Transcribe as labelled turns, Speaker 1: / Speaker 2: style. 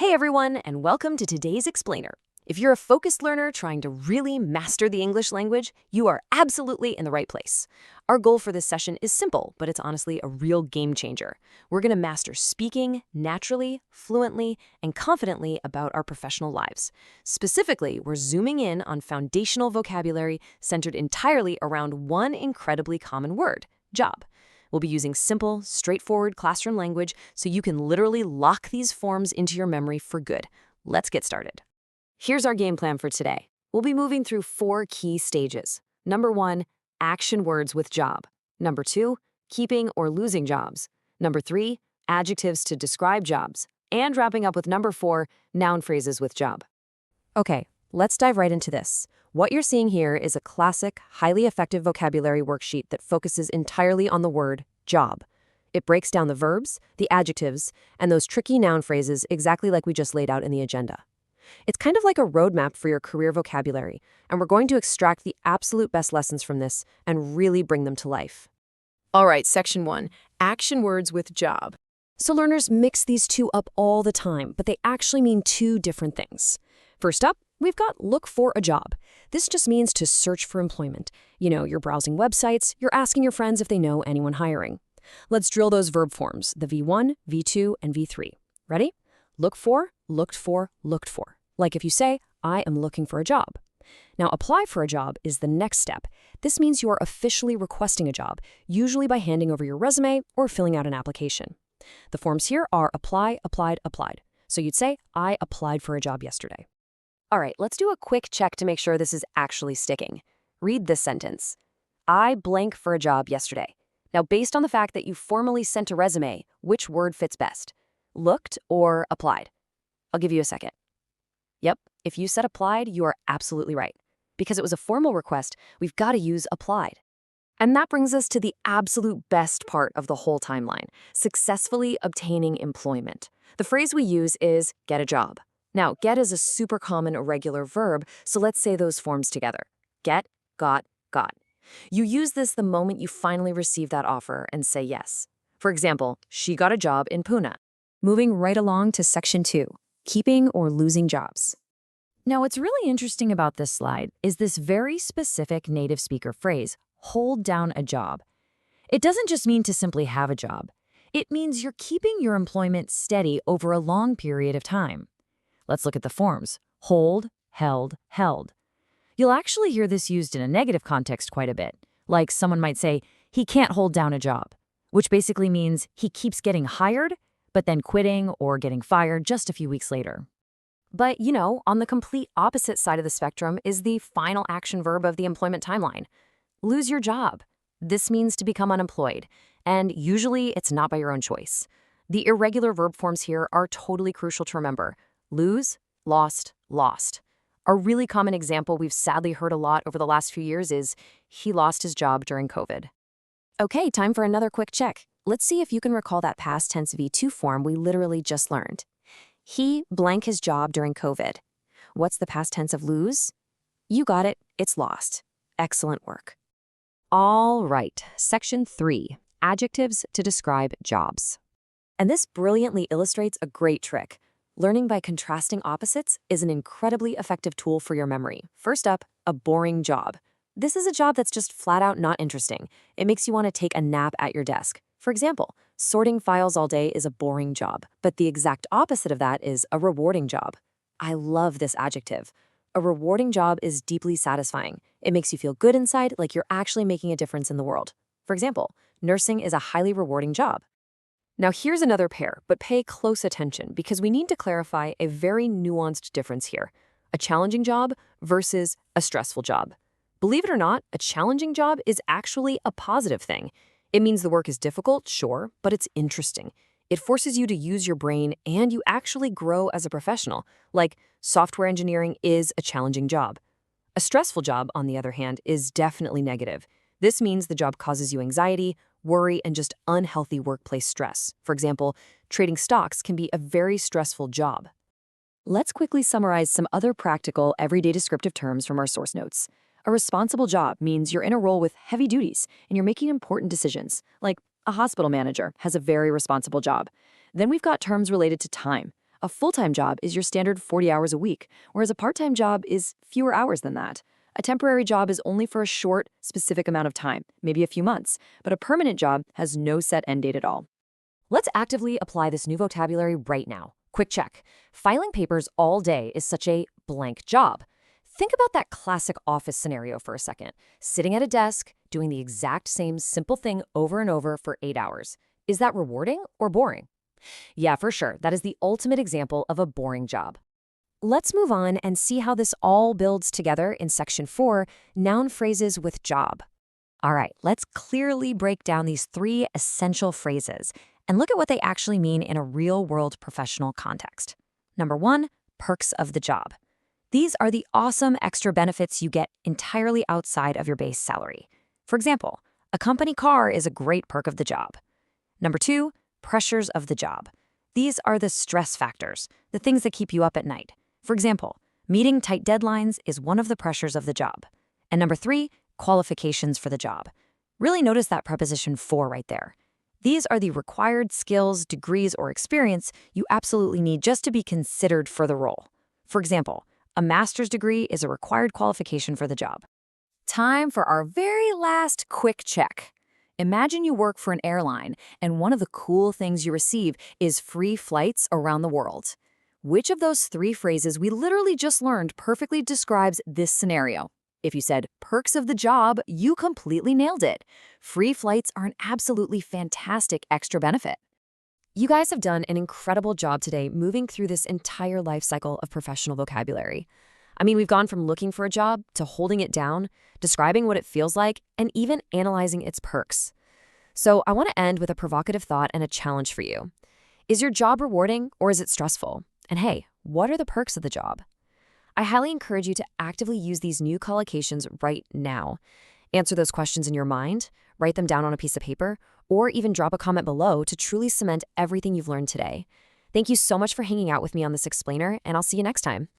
Speaker 1: Hey everyone, and welcome to today's Explainer. If you're a focused learner trying to really master the English language, you are absolutely in the right place. Our goal for this session is simple, but it's honestly a real game changer. We're going to master speaking naturally, fluently, and confidently about our professional lives. Specifically, we're zooming in on foundational vocabulary centered entirely around one incredibly common word, job. We'll be using simple, straightforward classroom language so you can literally lock these forms into your memory for good. Let's get started. Here's our game plan for today. We'll be moving through 4 key stages. Number 1, action words with job. Number 2, keeping or losing jobs. Number 3, adjectives to describe jobs. And wrapping up with number 4, noun phrases with job. Okay, let's dive right into this. What you're seeing here is a classic, highly effective vocabulary worksheet that focuses entirely on the word job. It breaks down the verbs, the adjectives, and those tricky noun phrases exactly like we just laid out in the agenda. It's kind of like a roadmap for your career vocabulary, and we're going to extract the absolute best lessons from this and really bring them to life. All right, section 1, action words with job. So learners mix these two up all the time, but they actually mean 2 different things. First up, we've got look for a job. This just means to search for employment. You're browsing websites, you're asking your friends if they know anyone hiring. Let's drill those verb forms, the V1, V2, and V3. Ready? Look for, looked for, looked for. Like if you say, I am looking for a job. Now, apply for a job is the next step. This means you are officially requesting a job, usually by handing over your resume or filling out an application. The forms here are apply, applied, applied. So you'd say, I applied for a job yesterday. All right, let's do a quick check to make sure this is actually sticking. Read this sentence. I blank for a job yesterday. Now, based on the fact that you formally sent a resume, which word fits best? Looked or applied? I'll give you a second. Yep, if you said applied, you are absolutely right. Because it was a formal request, we've got to use applied. And that brings us to the absolute best part of the whole timeline, successfully obtaining employment. The phrase we use is get a job. Now, get is a super common irregular verb, so let's say those forms together. Get, got. You use this the moment you finally receive that offer and say yes. For example, she got a job in Pune. Moving right along to section 2, keeping or losing jobs. Now, what's really interesting about this slide is this very specific native speaker phrase, hold down a job. It doesn't just mean to simply have a job. It means you're keeping your employment steady over a long period of time. Let's look at the forms. Hold, held, held. You'll actually hear this used in a negative context quite a bit. Like someone might say, he can't hold down a job, which basically means he keeps getting hired, but then quitting or getting fired just a few weeks later. But, on the complete opposite side of the spectrum is the final action verb of the employment timeline. Lose your job. This means to become unemployed, and usually it's not by your own choice. The irregular verb forms here are totally crucial to remember. Lose, lost, lost. A really common example we've sadly heard a lot over the last few years is, he lost his job during COVID. Okay, time for another quick check. Let's see if you can recall that past tense V2 form we literally just learned. He blank his job during COVID. What's the past tense of lose? You got it, it's lost. Excellent work. All right, section 3, adjectives to describe jobs. And this brilliantly illustrates a great trick. Learning by contrasting opposites is an incredibly effective tool for your memory. First up, a boring job. This is a job that's just flat out not interesting. It makes you want to take a nap at your desk. For example, sorting files all day is a boring job, but the exact opposite of that is a rewarding job. I love this adjective. A rewarding job is deeply satisfying. It makes you feel good inside, like you're actually making a difference in the world. For example, nursing is a highly rewarding job. Now here's another pair, but pay close attention because we need to clarify a very nuanced difference here. A challenging job versus a stressful job. Believe it or not, a challenging job is actually a positive thing. It means the work is difficult, sure, but it's interesting. It forces you to use your brain and you actually grow as a professional. Like, software engineering is a challenging job. A stressful job, on the other hand, is definitely negative. This means the job causes you anxiety, worry, and just unhealthy workplace stress. For example, trading stocks can be a very stressful job. Let's quickly summarize some other practical, everyday descriptive terms from our source notes. A responsible job means you're in a role with heavy duties and you're making important decisions, like a hospital manager has a very responsible job. Then we've got terms related to time. A full-time job is your standard 40 hours a week, whereas a part-time job is fewer hours than that. A temporary job is only for a short, specific amount of time, maybe a few months, but a permanent job has no set end date at all. Let's actively apply this new vocabulary right now. Quick check. Filing papers all day is such a blank job. Think about that classic office scenario for a second. Sitting at a desk, doing the exact same simple thing over and over for 8 hours. Is that rewarding or boring? Yeah, for sure. That is the ultimate example of a boring job. Let's move on and see how this all builds together in Section 4, Noun Phrases with Job. All right, let's clearly break down these 3 essential phrases and look at what they actually mean in a real-world professional context. Number 1, perks of the job. These are the awesome extra benefits you get entirely outside of your base salary. For example, a company car is a great perk of the job. Number 2, pressures of the job. These are the stress factors, the things that keep you up at night. For example, meeting tight deadlines is one of the pressures of the job. And number 3, qualifications for the job. Really notice that preposition for right there. These are the required skills, degrees, or experience you absolutely need just to be considered for the role. For example, a master's degree is a required qualification for the job. Time for our very last quick check. Imagine you work for an airline, and one of the cool things you receive is free flights around the world. Which of those 3 phrases we literally just learned perfectly describes this scenario? If you said perks of the job, you completely nailed it. Free flights are an absolutely fantastic extra benefit. You guys have done an incredible job today moving through this entire life cycle of professional vocabulary. I mean, we've gone from looking for a job to holding it down, describing what it feels like, and even analyzing its perks. So I want to end with a provocative thought and a challenge for you. Is your job rewarding or is it stressful? And hey, what are the perks of the job? I highly encourage you to actively use these new collocations right now. Answer those questions in your mind, write them down on a piece of paper, or even drop a comment below to truly cement everything you've learned today. Thank you so much for hanging out with me on this explainer, and I'll see you next time.